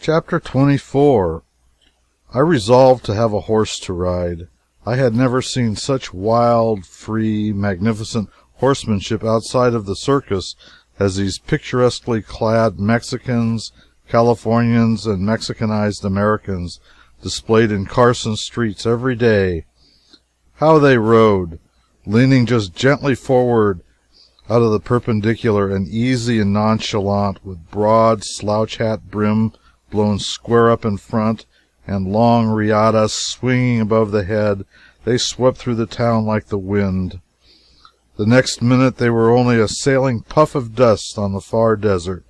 Chapter 24. I resolved to have a horse to ride. I had never seen such wild, free, magnificent horsemanship outside of the circus as these picturesquely clad Mexicans, Californians, and Mexicanized Americans displayed in Carson streets every day. How they rode, leaning just gently forward out of the perpendicular and easy and nonchalant, with broad slouch hat brim blown square up in front, and long riatas swinging above the head, they swept through the town like the wind. The next minute they were only a sailing puff of dust on the far desert.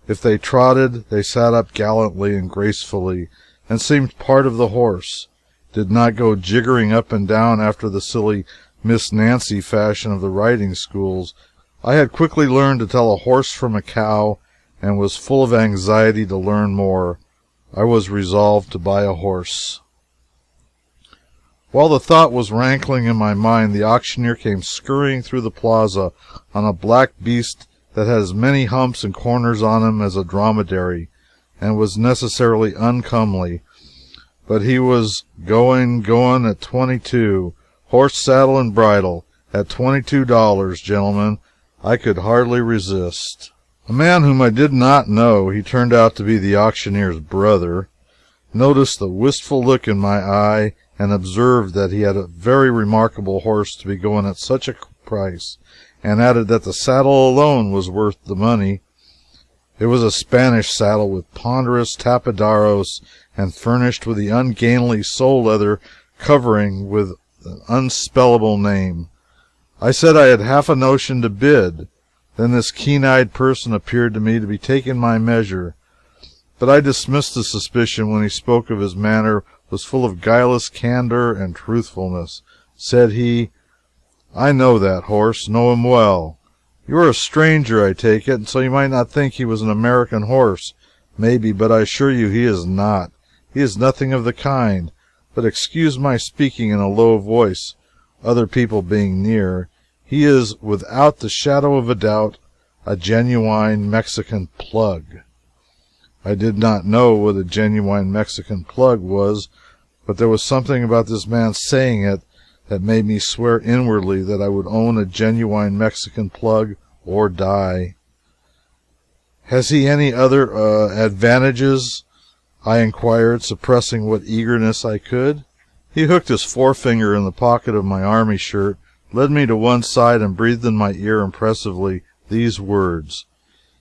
If they trotted, they sat up gallantly and gracefully, and seemed part of the horse, did not go jiggering up and down after the silly Miss Nancy fashion of the riding schools. I had quickly learned to tell a horse from a cow, and was full of anxiety to learn more. I was resolved to buy a horse. While the thought was rankling in my mind, the auctioneer came scurrying through the plaza on a black beast that had as many humps and corners on him as a dromedary, and was necessarily uncomely. But he was going at 22, horse, saddle, and bridle, at $22, gentlemen. I could hardly resist. A man whom I did not know, he turned out to be the auctioneer's brother, noticed the wistful look in my eye, and observed that he had a very remarkable horse to be going at such a price, and added that the saddle alone was worth the money. It was a Spanish saddle with ponderous tapaderos, and furnished with the ungainly sole leather covering with an unspellable name. I said I had half a notion to bid. Then this keen-eyed person appeared to me to be taking my measure, but I dismissed the suspicion when he spoke of his manner was full of guileless candor and truthfulness. Said he, "I know that horse, know him well. You are a stranger, I take it, and so you might not think he was an American horse, maybe, but I assure you he is not. He is nothing of the kind. But excuse my speaking in a low voice, other people being near. He is, without the shadow of a doubt, a genuine Mexican plug." I did not know what a genuine Mexican plug was, but there was something about this man saying it that made me swear inwardly that I would own a genuine Mexican plug or die. "Has he any other advantages?" I inquired, suppressing what eagerness I could. He hooked his forefinger in the pocket of my army shirt, led me to one side, and breathed in my ear impressively these words: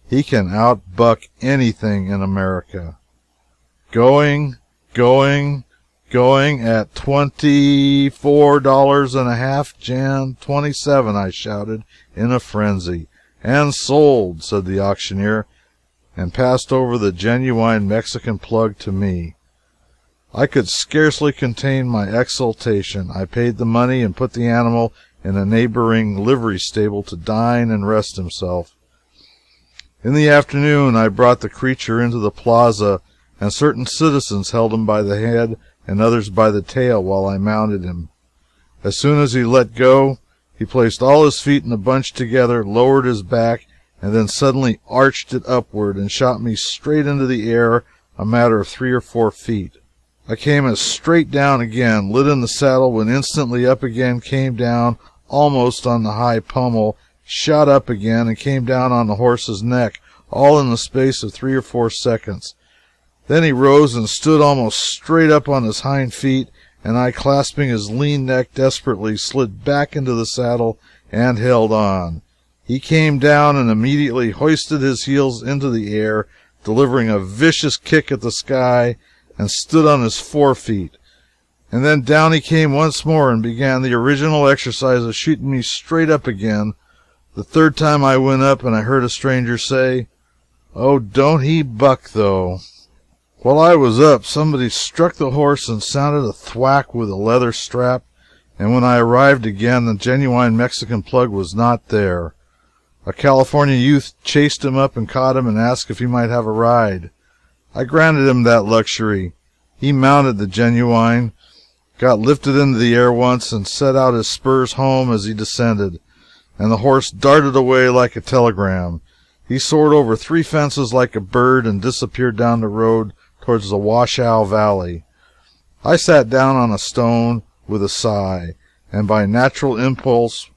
"He can outbuck anything in America." Going at $24.50, Jan 27, I shouted in a frenzy. "And sold," said the auctioneer, and passed over the genuine Mexican plug to me. I could scarcely contain my exultation. I paid the money and put the animal in a neighboring livery stable to dine and rest himself. In the afternoon I brought the creature into the plaza, and certain citizens held him by the head and others by the tail while I mounted him. As soon as he let go, he placed all his feet in a bunch together, lowered his back, and then suddenly arched it upward and shot me straight into the air a matter of 3 or 4 feet. I came as straight down again, lit in the saddle, went instantly up again, came down almost on the high pommel, shot up again, and came down on the horse's neck, all in the space of 3 or 4 seconds. Then he rose and stood almost straight up on his hind feet, and I, clasping his lean neck desperately, slid back into the saddle and held on. He came down and immediately hoisted his heels into the air, delivering a vicious kick at the sky, and stood on his 4 feet. And then down he came once more and began the original exercise of shooting me straight up again. The third time I went up, and I heard a stranger say, "Oh, don't he buck, though!" While I was up, somebody struck the horse and sounded a thwack with a leather strap, and when I arrived again, the genuine Mexican plug was not there. A California youth chased him up and caught him and asked if he might have a ride. I granted him that luxury. He mounted the genuine, got lifted into the air once, and set out his spurs home as he descended, and the horse darted away like a telegram. He soared over 3 fences like a bird and disappeared down the road towards the Washoe Valley. I sat down on a stone with a sigh, and by natural impulse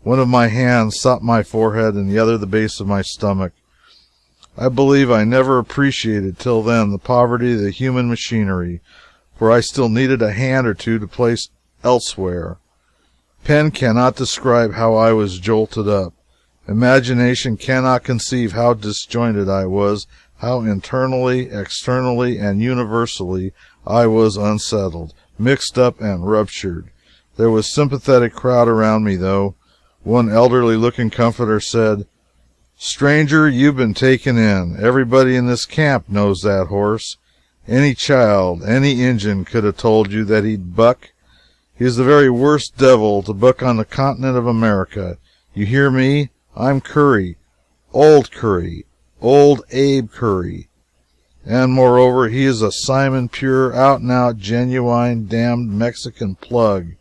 one of my hands sought my forehead and the other the base of my stomach. I believe I never appreciated till then the poverty of the human machinery, for I still needed a hand or two to place elsewhere. Pen cannot describe how I was jolted up. Imagination cannot conceive how disjointed I was, how internally, externally, and universally I was unsettled, mixed up, and ruptured. There was a sympathetic crowd around me, though. One elderly-looking comforter said, "Stranger, you've been taken in. Everybody in this camp knows that horse. Any child, any Injun could have told you that he'd buck. He is the very worst devil to buck on the continent of America. You hear me? I'm Curry, old Abe Curry. And, moreover, he is a Simon Pure, out-and-out, genuine, damned Mexican plug,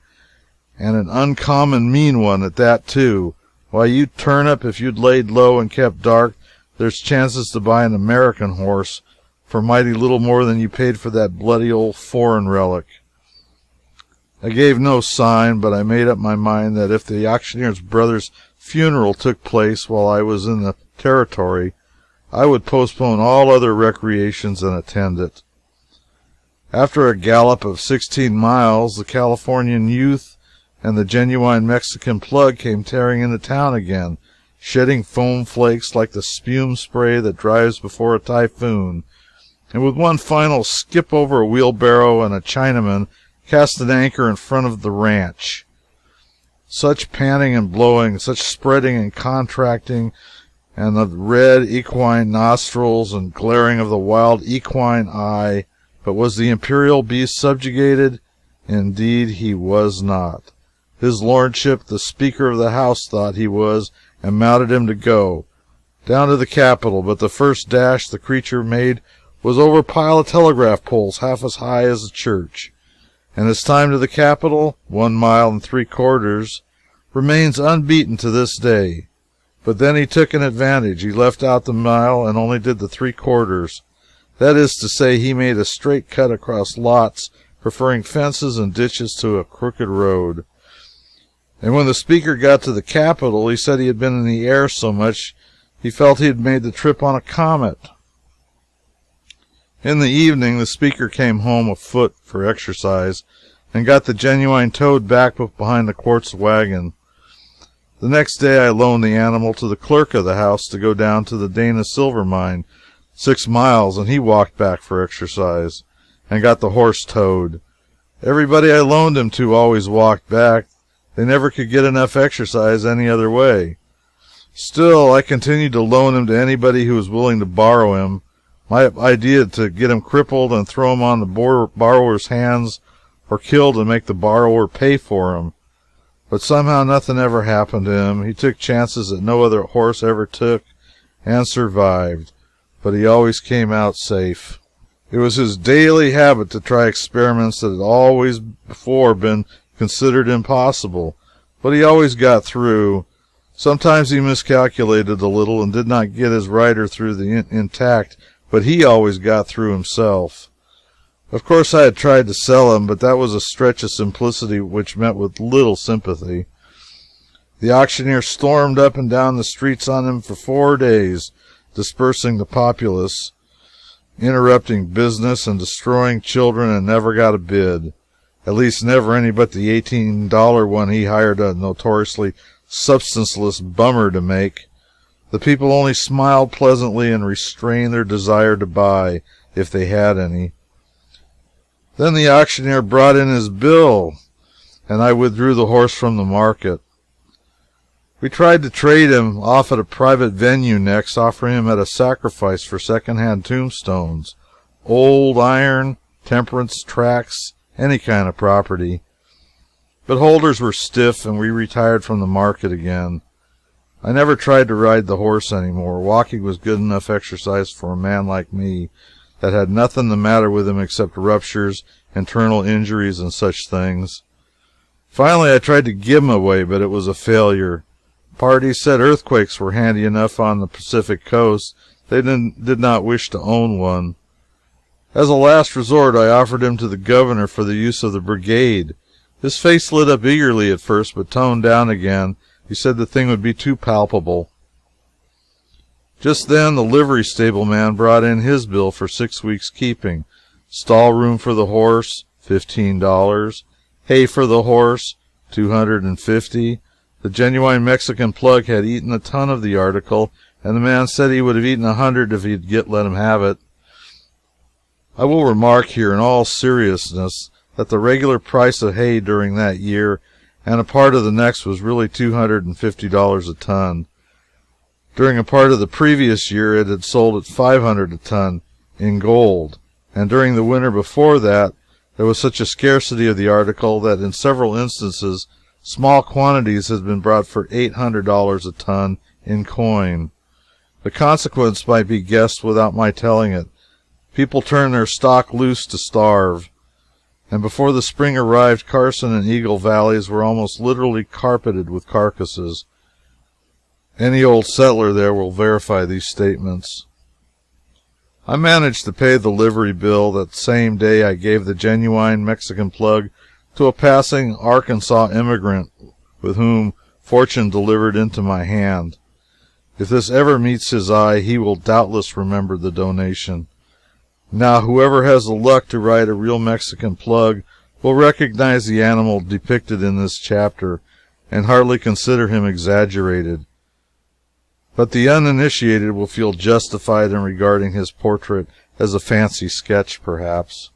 and an uncommon mean one at that, too. Why, you turnip, if you'd laid low and kept dark, there's chances to buy an American horse for mighty little more than you paid for that bloody old foreign relic." I gave no sign, but I made up my mind that if the auctioneer's brother's funeral took place while I was in the territory, I would postpone all other recreations and attend it. After a gallop of 16 miles, the Californian youth and the genuine Mexican plug came tearing into town again, shedding foam flakes like the spume spray that drives before a typhoon, and with one final skip over a wheelbarrow and a Chinaman, cast an anchor in front of the ranch. Such panting and blowing, such spreading and contracting, and the red equine nostrils and glaring of the wild equine eye. But was the imperial beast subjugated? Indeed, he was not. His lordship, the Speaker of the House, thought he was, and mounted him to go down to the Capitol, but the first dash the creature made was over a pile of telegraph poles half as high as the church, and his time to the Capitol, 1 mile and 3/4, remains unbeaten to this day. But then he took an advantage. He left out the mile and only did the 3/4. That is to say, he made a straight cut across lots, preferring fences and ditches to a crooked road. And when the Speaker got to the Capitol, he said he had been in the air so much he felt he had made the trip on a comet. In the evening, the Speaker came home afoot for exercise and got the genuine towed back behind the quartz wagon. The next day I loaned the animal to the clerk of the house to go down to the Dana silver mine, 6 miles, and he walked back for exercise and got the horse towed. Everybody I loaned him to always walked back. They never could get enough exercise any other way. Still, I continued to loan him to anybody who was willing to borrow him. My idea to get him crippled and throw him on the borrower's hands or killed and make the borrower pay for him. But somehow nothing ever happened to him. He took chances that no other horse ever took and survived, but he always came out safe. It was his daily habit to try experiments that had always before been considered impossible, but he always got through. Sometimes he miscalculated a little and did not get his rider through the intact, but he always got through himself. Of course I had tried to sell him, but that was a stretch of simplicity which met with little sympathy. The auctioneer stormed up and down the streets on him for 4 days, dispersing the populace, interrupting business, and destroying children, and never got a bid. At least never any but the $18 one he hired a notoriously substanceless bummer to make. The people only smiled pleasantly and restrained their desire to buy, if they had any. Then the auctioneer brought in his bill, and I withdrew the horse from the market. We tried to trade him off at a private venue next, offering him at a sacrifice for second-hand tombstones, old iron, temperance tracts, any kind of property. But holders were stiff, and we retired from the market again. I never tried to ride the horse any more. Walking was good enough exercise for a man like me that had nothing the matter with him except ruptures, internal injuries, and such things. Finally, I tried to give him away, but it was a failure. Parties said earthquakes were handy enough on the Pacific coast. They did not wish to own one. As a last resort, I offered him to the governor for the use of the brigade. His face lit up eagerly at first, but toned down again. He said the thing would be too palpable. Just then the livery stable man brought in his bill for 6 weeks' keeping. Stall room for the horse, $15. Hay for the horse, $250. The genuine Mexican plug had eaten a ton of the article, and the man said he would have eaten 100 if he'd let him have it. I will remark here in all seriousness that the regular price of hay during that year and a part of the next was really $250 a ton. During a part of the previous year it had sold at $500 a ton in gold, and during the winter before that there was such a scarcity of the article that in several instances small quantities had been brought for $800 a ton in coin. The consequence might be guessed without my telling it. People turned their stock loose to starve, and before the spring arrived, Carson and Eagle valleys were almost literally carpeted with carcasses. Any old settler there will verify these statements. I managed to pay the livery bill. That same day I gave the genuine Mexican plug to a passing Arkansas immigrant with whom fortune delivered into my hand. If this ever meets his eye, he will doubtless remember the donation. Now, whoever has the luck to ride a real Mexican plug will recognize the animal depicted in this chapter and hardly consider him exaggerated. But the uninitiated will feel justified in regarding his portrait as a fancy sketch, perhaps.